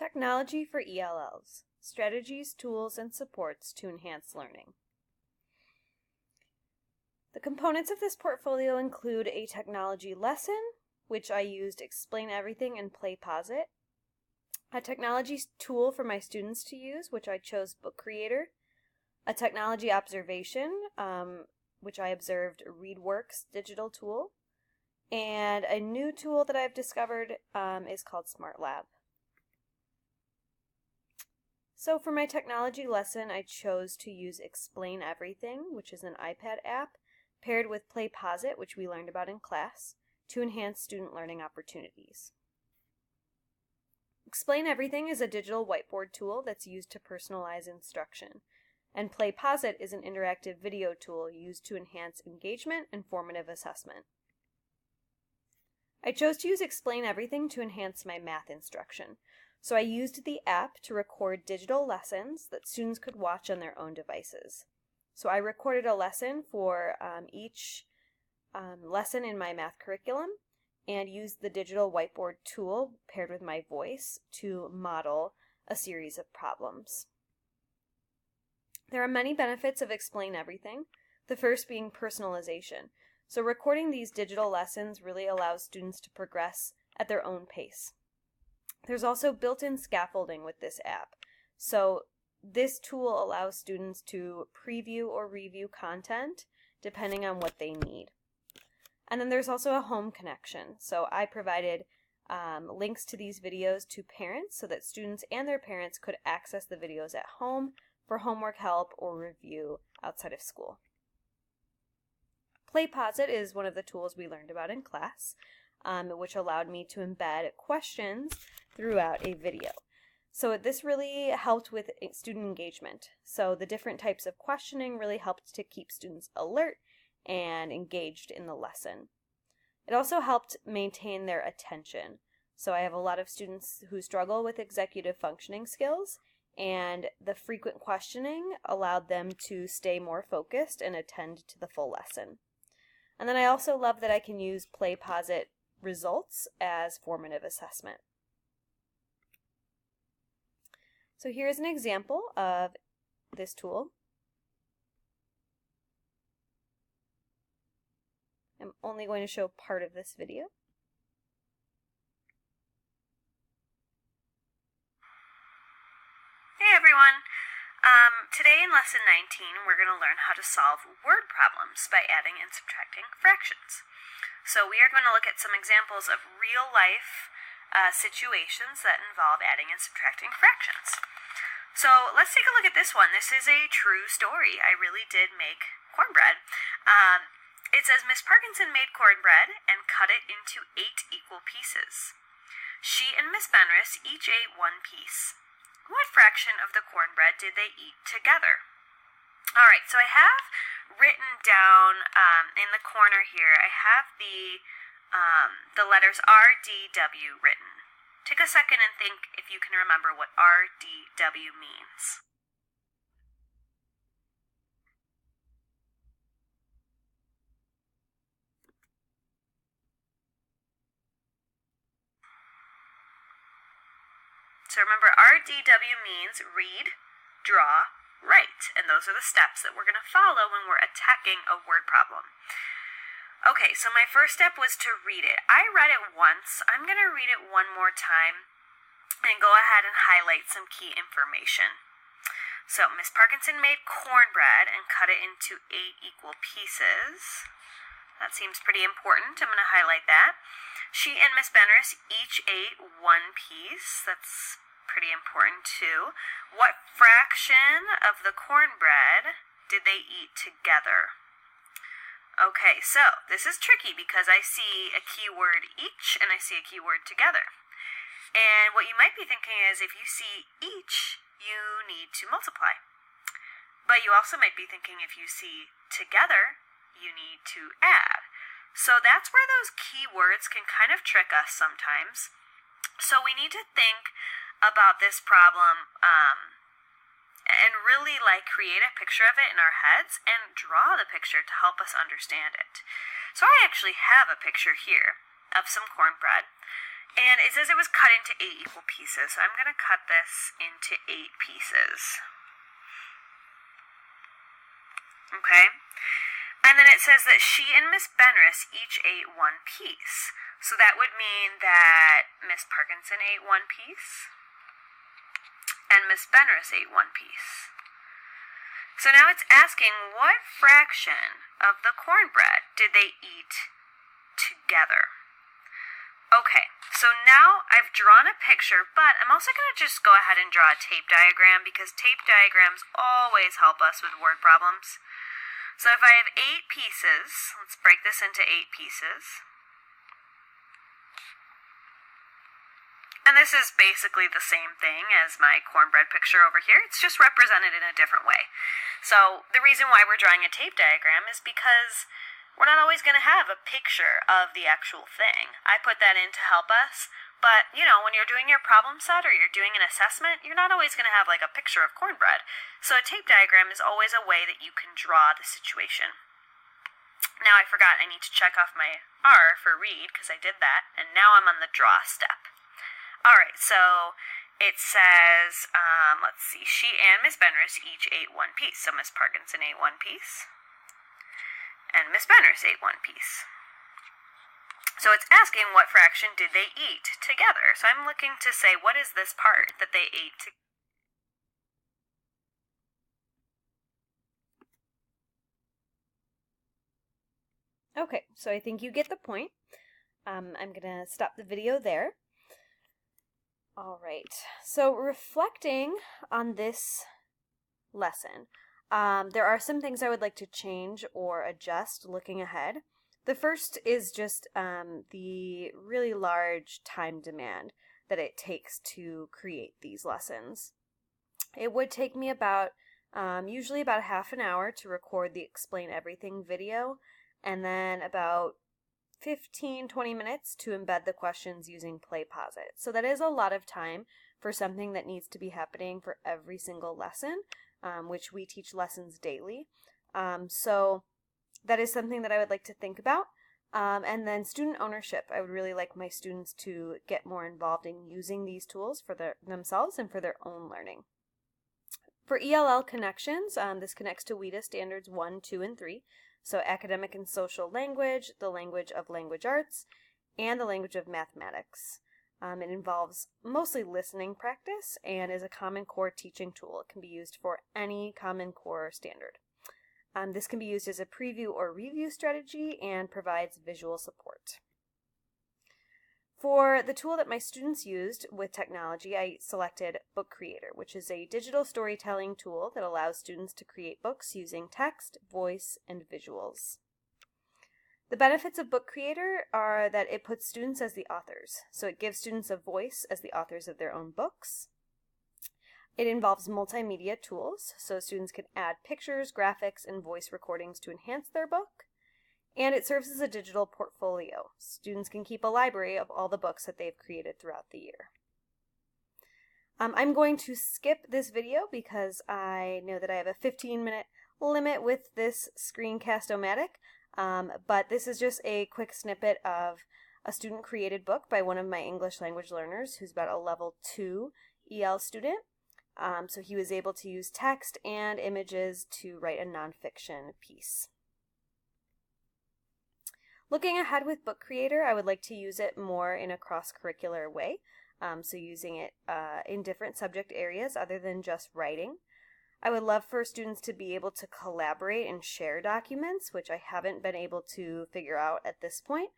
Technology for ELLs, Strategies, Tools, and Supports to Enhance Learning. The components of this portfolio include a technology lesson, which I used Explain Everything and Play Pause It, a technology tool for my students to use, which I chose Book Creator, a technology observation, which I observed ReadWorks digital tool, and a new tool that I've discovered is called SmartLab. So for my technology lesson, I chose to use Explain Everything, which is an iPad app, paired with Play Pause It, which we learned about in class, to enhance student learning opportunities. Explain Everything is a digital whiteboard tool that's used to personalize instruction, and Play Pause It is an interactive video tool used to enhance engagement and formative assessment. I chose to use Explain Everything to enhance my math instruction. So I used the app to record digital lessons that students could watch on their own devices. So I recorded a lesson for each lesson in my math curriculum and used the digital whiteboard tool paired with my voice to model a series of problems. There are many benefits of Explain Everything, the first being personalization. So recording these digital lessons really allows students to progress at their own pace. There's also built-in scaffolding with this app. So this tool allows students to preview or review content depending on what they need. And then there's also a home connection. So I provided links to these videos to parents so that students and their parents could access the videos at home for homework help or review outside of school. Play Pause It is one of the tools we learned about in class, which allowed me to embed questions throughout a video. So this really helped with student engagement. So the different types of questioning really helped to keep students alert and engaged in the lesson. It also helped maintain their attention. So I have a lot of students who struggle with executive functioning skills, and the frequent questioning allowed them to stay more focused and attend to the full lesson. And then I also love that I can use Play Pause It results as formative assessment. So here's an example of this tool. I'm only going to show part of this video. Hey everyone! Today in lesson 19 we're going to learn how to solve word problems by adding and subtracting fractions. So we are going to look at some examples of real life situations that involve adding and subtracting fractions. So let's take a look at this one. This is a true story. I really did make cornbread. It says, Miss Parkinson made cornbread and cut it into 8 equal pieces. She and Miss Benris each ate 1 piece. What fraction of the cornbread did they eat together? Alright, so I have written down in the corner here, I have the letters R, D, W written. Take a second and think if you can remember what R, D, W means. So remember, RDW means read, draw, write, and those are the steps that we're going to follow when we're attacking a word problem. Okay, so my first step was to read it. I read it once. I'm going to read it one more time and go ahead and highlight some key information. So Miss Parkinson made cornbread and cut it into 8 equal pieces. That seems pretty important. I'm going to highlight that. She and Miss Benris each ate 1 piece. That's pretty important too. What fraction of the cornbread did they eat together? Okay, so this is tricky because I see a keyword each and I see a keyword together. And what you might be thinking is if you see each, you need to multiply. But you also might be thinking if you see together, you need to add. So that's where those keywords can kind of trick us sometimes. So we need to think about this problem and really create a picture of it in our heads and draw the picture to help us understand it. So I actually have a picture here of some cornbread. And it says it was cut into 8 equal pieces, so I'm going to cut this into 8 pieces. Okay? And then it says that she and Miss Benris each ate 1 piece. So that would mean that Miss Parkinson ate 1 piece, and Miss Benris ate 1 piece. So now it's asking what fraction of the cornbread did they eat together? Okay, so now I've drawn a picture, but I'm also going to just go ahead and draw a tape diagram because tape diagrams always help us with word problems. So if I have 8 pieces, let's break this into 8 pieces. And this is basically the same thing as my cornbread picture over here. It's just represented in a different way. So the reason why we're drawing a tape diagram is because we're not always going to have a picture of the actual thing. I put that in to help us, but, you know, when you're doing your problem set or you're doing an assessment, you're not always going to have, like, a picture of cornbread. So a tape diagram is always a way that you can draw the situation. Now I forgot I need to check off my R for read, because I did that, and now I'm on the draw step. Alright, so it says, let's see, she and Miss Benris each ate 1 piece. So Miss Parkinson ate 1 piece, and Miss Benris ate 1 piece. So it's asking what fraction did they eat together. So I'm looking to say, what is this part that they ate together? Okay, so I think you get the point. I'm going to stop the video there. All right, so reflecting on this lesson, there are some things I would like to change or adjust looking ahead. The first is just the really large time demand that it takes to create these lessons. It would take me about, usually about half an hour to record the Explain Everything video, and then about 15-20 minutes to embed the questions using Play Pause It. So that is a lot of time for something that needs to be happening for every single lesson, which we teach lessons daily. So that is something that I would like to think about. And then student ownership. I would really like my students to get more involved in using these tools for themselves and for their own learning. For ELL connections, this connects to WIDA Standards 1, 2, and 3. So academic and social language, the language of language arts, and the language of mathematics. It involves mostly listening practice and is a Common Core teaching tool. It can be used for any Common Core standard. This can be used as a preview or review strategy and provides visual support. For the tool that my students used with technology, I selected Book Creator, which is a digital storytelling tool that allows students to create books using text, voice, and visuals. The benefits of Book Creator are that it puts students as the authors. So it gives students a voice as the authors of their own books. It involves multimedia tools, so students can add pictures, graphics, and voice recordings to enhance their book. And it serves as a digital portfolio. Students can keep a library of all the books that they've created throughout the year. I'm going to skip this video because I know that I have a 15-minute limit with this Screencast-O-Matic, but this is just a quick snippet of a student-created book by one of my English language learners who's about a level 2 EL student. So he was able to use text and images to write a nonfiction piece. Looking ahead with Book Creator, I would like to use it more in a cross-curricular way, so using it in different subject areas other than just writing. I would love for students to be able to collaborate and share documents, which I haven't been able to figure out at this point.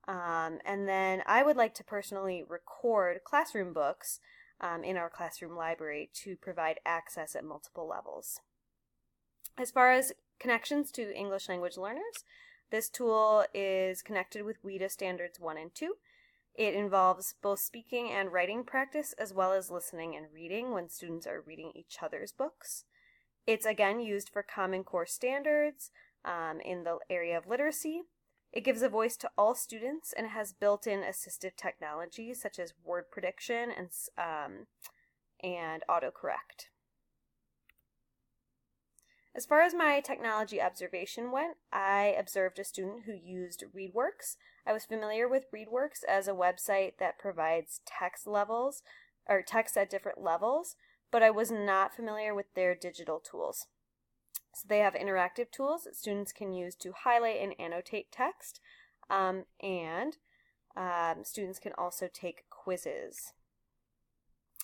And then I would like to personally record classroom books in our classroom library to provide access at multiple levels. As far as connections to English language learners, this tool is connected with WIDA Standards 1 and 2. It involves both speaking and writing practice as well as listening and reading when students are reading each other's books. It's again used for Common Core standards in the area of literacy. It gives a voice to all students and has built-in assistive technology such as word prediction and autocorrect. As far as my technology observation went, I observed a student who used ReadWorks I was familiar with ReadWorks as a website that provides text levels, or text at different levels, but I was not familiar with their digital tools. So they have interactive tools that students can use to highlight and annotate text, and students can also take quizzes.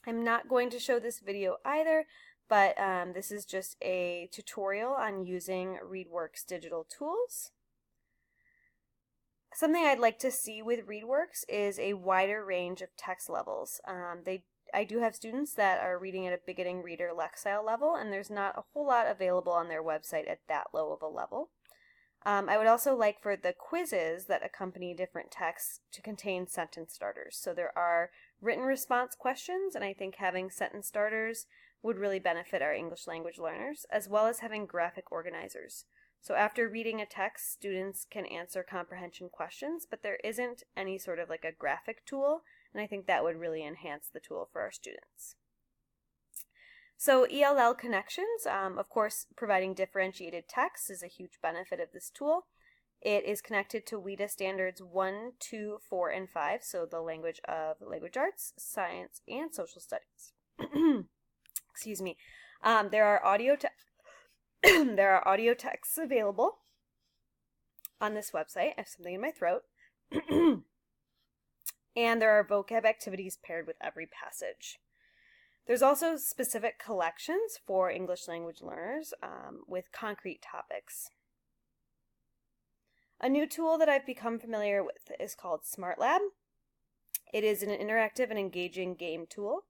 I'm not going to show this video either, but this is just a tutorial on using ReadWorks digital tools. Something I'd like to see with ReadWorks is a wider range of text levels. I do have students that are reading at a beginning reader Lexile level, and there's not a whole lot available on their website at that low of a level. I would also like for the quizzes that accompany different texts to contain sentence starters. So there are written response questions, and I think having sentence starters would really benefit our English language learners, as well as having graphic organizers. So after reading a text, students can answer comprehension questions, but there isn't any sort of like a graphic tool, and I think that would really enhance the tool for our students. So ELL connections, of course, providing differentiated text is a huge benefit of this tool. It is connected to WIDA standards 1, 2, 4, and 5, so the language of language arts, science, and social studies. Excuse me. There are audio texts available on this website. I have something in my throat. And there are vocab activities paired with every passage. There's also specific collections for English language learners with concrete topics. A new tool that I've become familiar with is called SmartLab. It is an interactive and engaging game tool.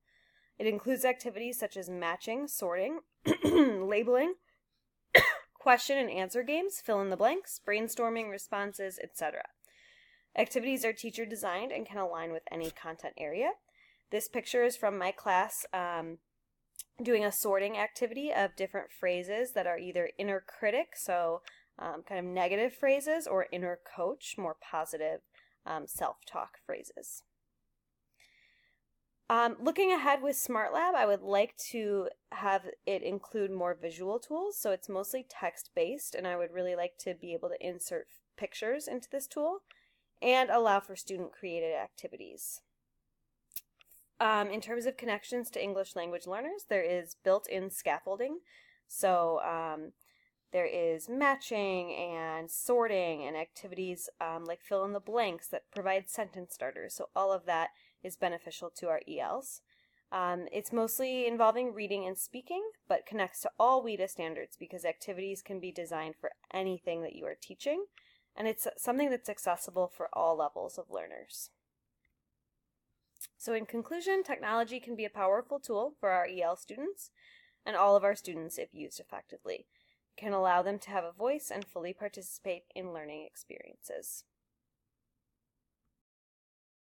It includes activities such as matching, sorting, labeling, question and answer games, fill in the blanks, brainstorming, responses, etc. Activities are teacher designed and can align with any content area. This picture is from my class doing a sorting activity of different phrases that are either inner critic, so kind of negative phrases, or inner coach, more positive self-talk phrases. Looking ahead with SmartLab, I would like to have it include more visual tools, so it's mostly text-based, and I would really like to be able to insert pictures into this tool and allow for student-created activities. In terms of connections to English language learners, there is built-in scaffolding. So there is matching and sorting and activities like fill in the blanks that provide sentence starters. So all of that is beneficial to our ELs. It's mostly involving reading and speaking, but connects to all WIDA standards because activities can be designed for anything that you are teaching, and it's something that's accessible for all levels of learners. So in conclusion, technology can be a powerful tool for our EL students and all of our students if used effectively. It can allow them to have a voice and fully participate in learning experiences.